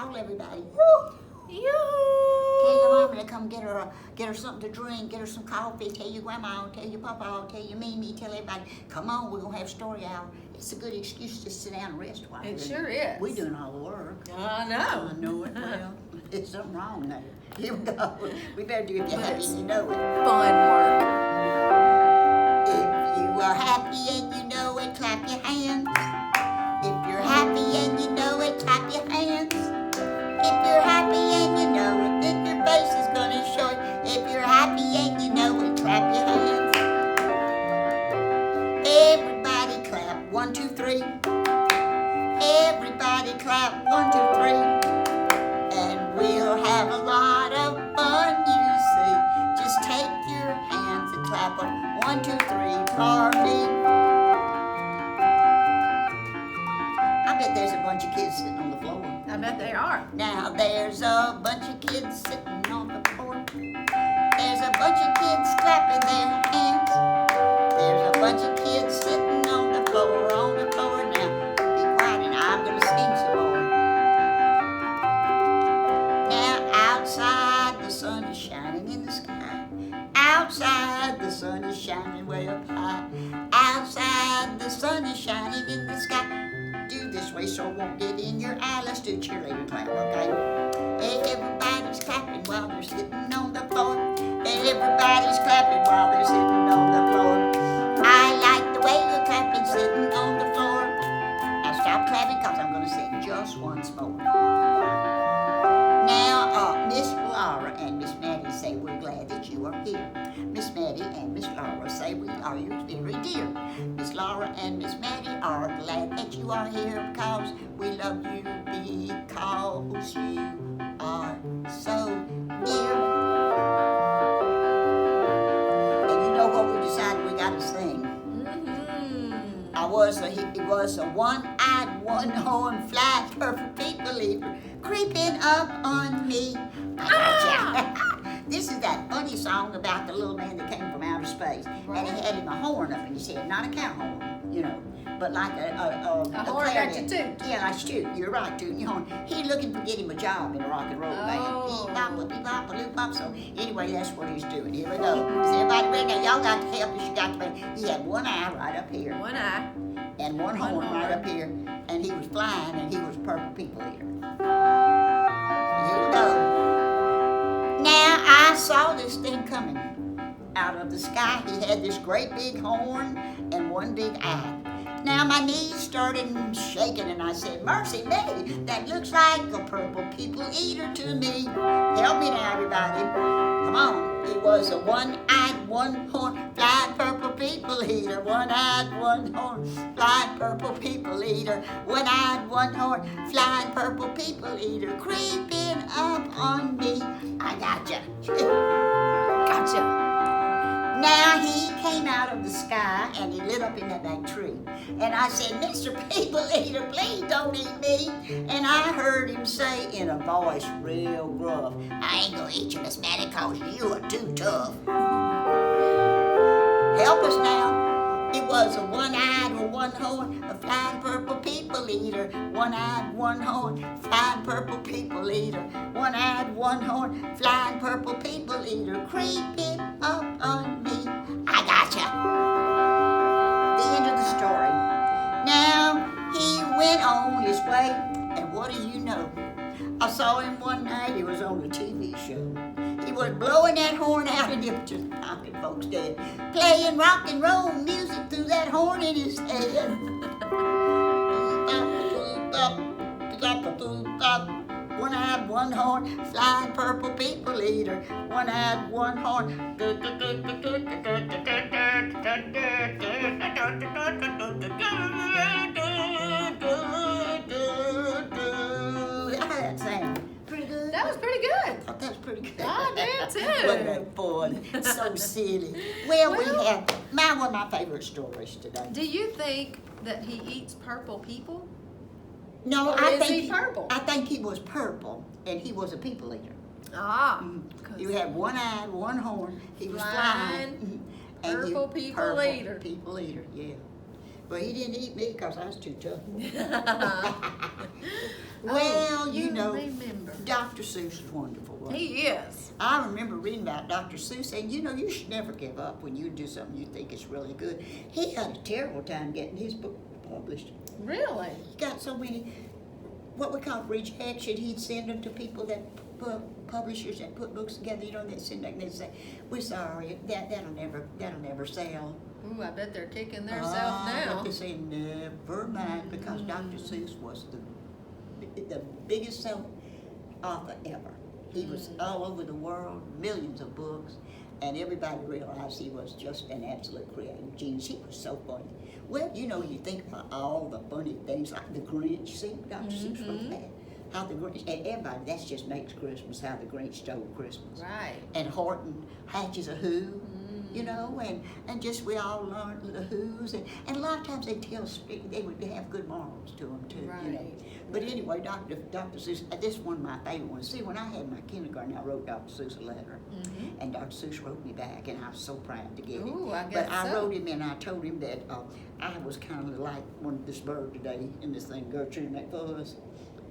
call everybody. Yoo-hoo. Tell your mama to come get her something to drink, get her some coffee. Tell your grandma, tell your papa, tell your Mimi, tell everybody. Come on, we're gonna have story hour. It's a good excuse to sit down and rest while It we're sure is. We're doing all the work. I know. I know it well. There's something wrong there. Here we go. We better do if you're happy and you know it. Fun work. If you are happy and you know it, clap your hands. If you're happy and you know it, clap your hands. If you're happy and you know it, then your face is gonna show it. If you're happy and you know it, clap your hands. Everybody clap, 1, 2, 3. Everybody clap, 1, 2, 3. And we'll have a lot of fun, you see. Just take your hands and clap them, 1, 2, 3, for me. I bet there's a bunch of kids sitting on the floor. I bet they are. Now there's a bunch of kids sitting on the floor. There's a bunch of kids clapping their hands. There's a bunch of kids sitting on the floor, on the floor. Now be quiet and I'm gonna sing some more. Now outside the sun is shining in the sky. Outside the sun is shining way up high. Outside the sun is shining in the sky. Do this way so it won't get in your eye. Let's do cheerleading clap, okay? Everybody's clapping while they're sitting on the floor. Everybody's clapping while they're sitting on the floor. I like the way you're clapping sitting on the floor. Now stop clapping because I'm going to sing just once more. Now, Miss Laura and Miss Maddie say we're glad that you are here. Miss Maddie and Miss Laura say we are yours very dear. Miss Laura and Miss Maddie are glad that you are here because we love you because you are so near. And you know what we decided we got to sing? It was a one-eyed, one-horned, fly, perfect people eater creeping up on me. I gotcha. This is that funny song about the little man that came from outer space. Right. And he had him a horn up in his head, not a cow horn, you know, but like a horn that you clarinet. toot. Yeah, like toot. You're right, tooting your horn. He looking to get him a job in a rock and roll band. Oh. Beep-bop, beep-bop, loop-bop. So anyway, that's what he's doing. Here we go. Is everybody ready? Now y'all got to help us. You got to play. He had one eye right up here. One eye. And one horn right up here, and he was flying, and he was purple people eater. Here we go. Now I saw this thing coming out of the sky. He had this great big horn and one big eye. Now my knees started shaking, and I said, "Mercy me, that looks like a purple people eater to me." Help me now, everybody. Come on. He was a one-eyed, one-horn, flying purple people eater. One-eyed, one-horn, flying purple people eater. One-eyed, one-horn, flying purple people eater. Creeping up on me. I gotcha. Gotcha. Now he came out of the sky and he lit up in that big tree. And I said, "Mr. People Eater, please don't eat me." And I heard him say in a voice real gruff, "I ain't gonna eat you, Miss Maddie, cause you are too tough." Help us now. It was a one-eyed or one-horn, a flying purple people eater. One-eyed, one-horn, flying purple people eater. One-eyed, one-horn, flying purple people eater. Creeping up on me. I gotcha. The end of the story. Now he went on his way, and what do you know? I saw him one night. He was on a TV show. He was blowing that horn out, and it was just knocking folks dead. Playing rock and roll music through that horn in his head. One-eyed, one-horn, flying purple people eater. One-eyed, one-horn. How that sound? Pretty good? That was pretty good. I thought that was pretty good. I did too. Wasn't that fun? So silly. Well, we Well- have one of my favorite stories today. Do you think that he eats purple people? No, Or I is think he purple? I think he was purple, and he was a people eater. Ah. You had one eye, one horn. He was flying. Flying, purple people purple eater. People eater, yeah. But he didn't eat me because I was too tough. Well, you know, remember. Dr. Seuss is wonderful. Wasn't he? He is. I remember reading about Dr. Seuss saying, you know, you should never give up when you do something you think is really good. He had a terrible time getting his book published. Really? He got so many, what we call rejection. He'd send them to people that publishers that put books together. You know, they send back and they say, "We're sorry, that'll never sell." Ooh, I bet they're kicking themselves now. But they say never mind because Dr. Seuss was the biggest selling author ever. He was all over the world, millions of books, and everybody realized he was just an absolute creative genius. He was so funny. Well, you know, you think about all the funny things like the Grinch. See, Dr. Seuss wrote that. How the Grinch, and everybody, that's just makes Christmas, how the Grinch stole Christmas. Right. And Horton hatches a Who, you know, and just we all learned the Who's, and a lot of times they would have good morals to them too, you know. Right. But anyway, Dr. Seuss, this is one of my favorite ones. See, when I had my kindergarten, I wrote Dr. Seuss a letter, and Dr. Seuss wrote me back, and I was so proud to get it. Ooh, I But guess I so. wrote him, and I told him that I was kind of like this bird today in this thing, Gertrude McFuzz.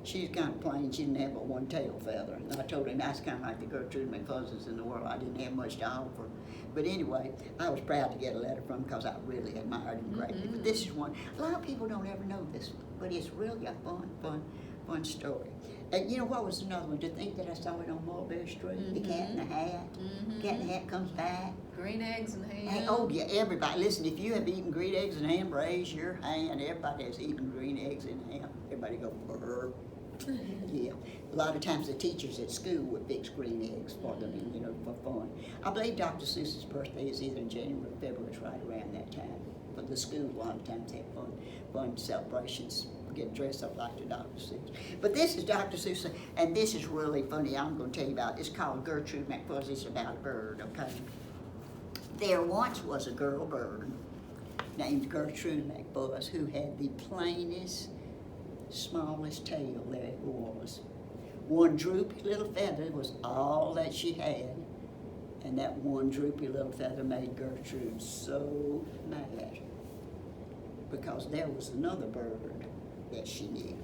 She's kind of plain. She didn't have but one tail feather. And I told him that's kind of like the Gertrude McFuzzes in the world. I didn't have much to offer. But anyway, I was proud to get a letter from him because I really admired him greatly. But this is one. A lot of people don't ever know this one, but it's really a fun story. And you know what was another one? To think that I saw it on Mulberry Street, the Cat in the Hat. Cat in the Hat comes back. Green eggs and ham. Hey, oh yeah, everybody. Listen, if you have eaten green eggs and ham, raise your hand. Everybody has eaten green eggs and ham. Everybody go, brr. Yeah, a lot of times the teachers at school would fix green eggs for them, you know, for fun. I believe Dr. Seuss's birthday is either in January or February. It's right around that time. But the school a lot of times have fun celebrations, get dressed up like the Dr. Seuss. But this is Dr. Seuss, and this is really funny. I'm going to tell you about it. It's called Gertrude McFuzz. It's about a bird, okay? There once was a girl bird named Gertrude McFuzz who had the plainest, smallest tail there ever was. One droopy little feather was all that she had, and that one droopy little feather made Gertrude so mad because there was another bird that she knew,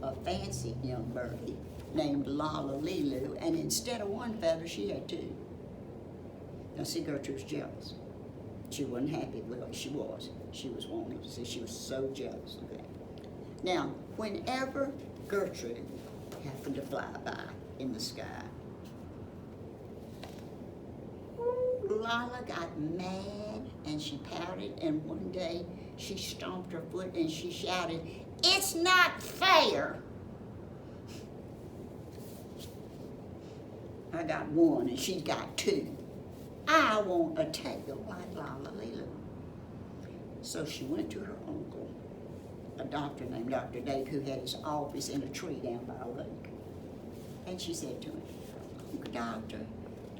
a fancy young birdie named Lala Lilu, and instead of one feather she had two. Now see, Gertrude was jealous. She wasn't happy with what she was. She was wanting to see. She was so jealous of that. Now, whenever Gertrude happened to fly by in the sky, Lila got mad and she pouted, and one day she stomped her foot and she shouted, "It's not fair!" I got one and she's got two. I want a tail like Lala Lilu. So she went to her uncle, a doctor named Dr. Dave, who had his office in a tree down by a lake. And she said to him, "Uncle Doctor,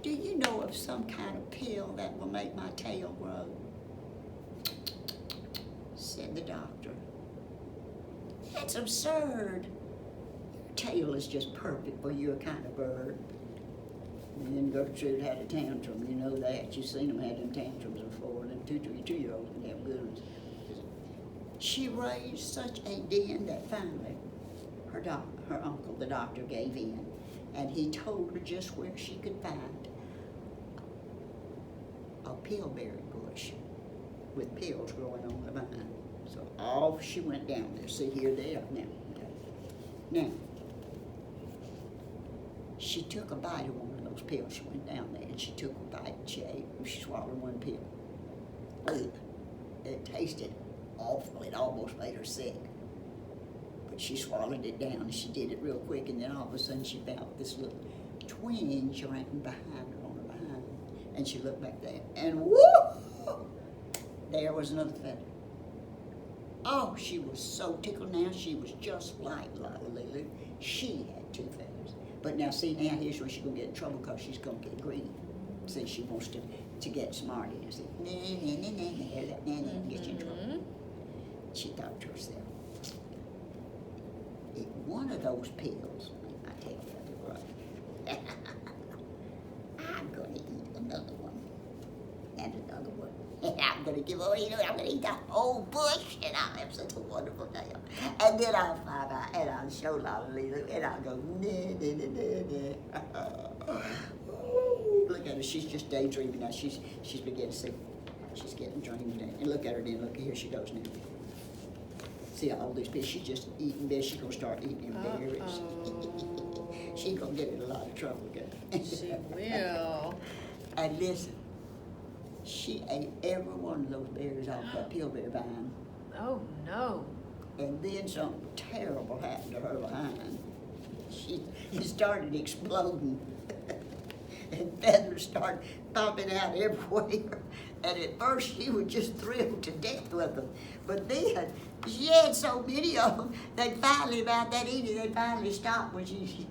do you know of some kind of pill that will make my tail grow?" Said the doctor, "That's absurd. Your tail is just perfect for your kind of bird." And then Gertrude had a tantrum, you know that. You've seen them have them tantrums before, them two-year-olds can have good ones. She raised such a din that finally her uncle, the doctor, gave in, and he told her just where she could find a pillberry bush with pills growing on the vine. So off she went down there. See, here they are now. Okay. Now, she took a bite of one of those pills. She went down there and she took a bite. She swallowed one pill. Ugh. It tasted awful. It almost made her sick. But she swallowed it down, and she did it real quick, and then all of a sudden she felt this little twinge right behind her, on her behind. And she looked back there, and whoo! There was another feather. Oh, she was so tickled now. She was just like Lila Lulu. She had two feathers. But now see, now here's where she's going to get in trouble because she's going to get greedy. See, she wants to get smart in her. See, get you in trouble. She thought to herself, if one of those pills make my tail feather grow, I'm going to eat another one. And another one. And I'm going to give away, I'm going to eat the whole bush, and I'll have such a wonderful day. And then I'll find out, and I'll show Lolita, and I'll go, Ooh, look at her, she's just daydreaming now. She's beginning to see. She's getting dreamy now. And look at her then, look, here she goes now. See all these berries, she's just eating berries. She's going to start eating them berries. She's going to get in a lot of trouble, girl. She will. And listen, she ate every one of those berries off that pillberry vine. Oh no. And then something terrible happened to her behind. It started exploding. And feathers started popping out everywhere. And at first she was just thrilled to death with them. But then she had so many of them, they finally, about that eating, they finally stopped when she'd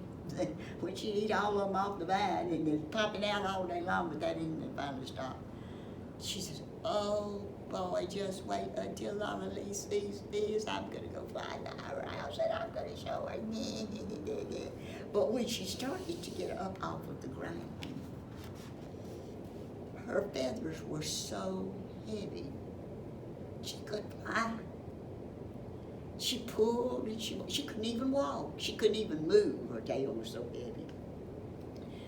eat all of them off the vine, and they're popping out all day long, but that eating, they finally stopped. She says, oh boy, just wait until Lola Lee sees this. I'm gonna go find her house and I'm gonna show her. But when she started to get up off of the ground, her feathers were so heavy, she couldn't fly. She pulled and she couldn't even walk. She couldn't even move. Her tail was so heavy.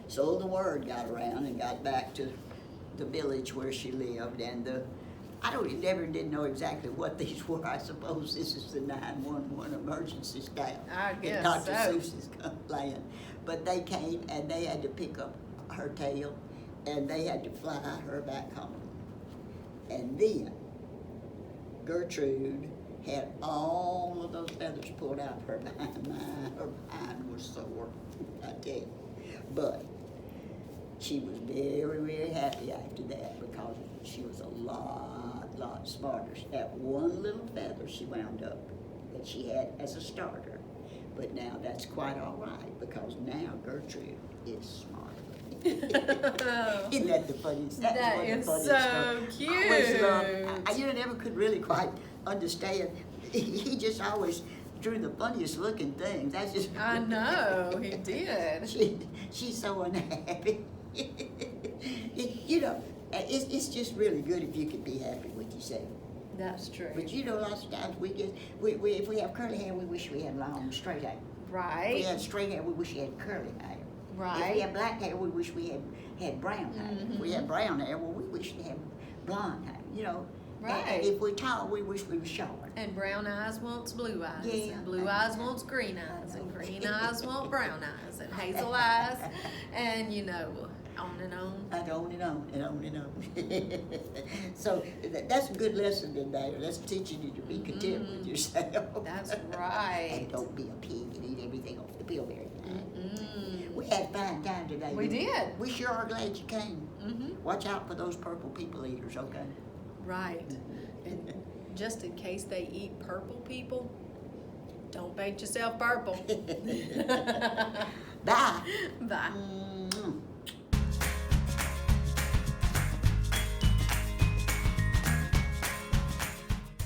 So the word got around and got back to the village where she lived, and never did know exactly what these were. I suppose this is the 911 emergency staff. I guess Dr. so. Seuss's land. But they came and they had to pick up her tail and they had to fly her back home. And then Gertrude had all of those feathers pulled out of her behind. Her behind was sore, I tell you. But she was very, very happy after that because she was a lot smarter. That one little feather she wound up that she had as a starter. But now that's quite all right because now Gertrude is smart. Isn't that the funniest? That is so cute. I always loved, I never could really quite understand. He just always drew the funniest looking things. That's just. I know, he did. She's so unhappy. It's just really good if you can be happy with yourself. That's true. But lots of times if we have curly hair, we wish we had long, straight hair. If we Right. had straight hair, we wish we had curly hair. If we Right. had black hair, we wish we had brown hair. If we had brown hair, well, we wish we had blonde hair, Right. And if we're tall, we wish we were short. And brown eyes wants blue eyes. Yeah. And blue eyes wants green eyes. And green eyes want brown eyes. And hazel eyes. And on and on. And on and on and on and on. So that's a good lesson in there. That's teaching you to be content with yourself. That's right. And don't be a pig and eat everything off the pillberry. Mm-mm. We had a fine time today. We did. We sure are glad you came. Mm-hmm. Watch out for those purple people eaters, okay? Right. And just in case they eat purple people, don't paint yourself purple. Bye. Bye.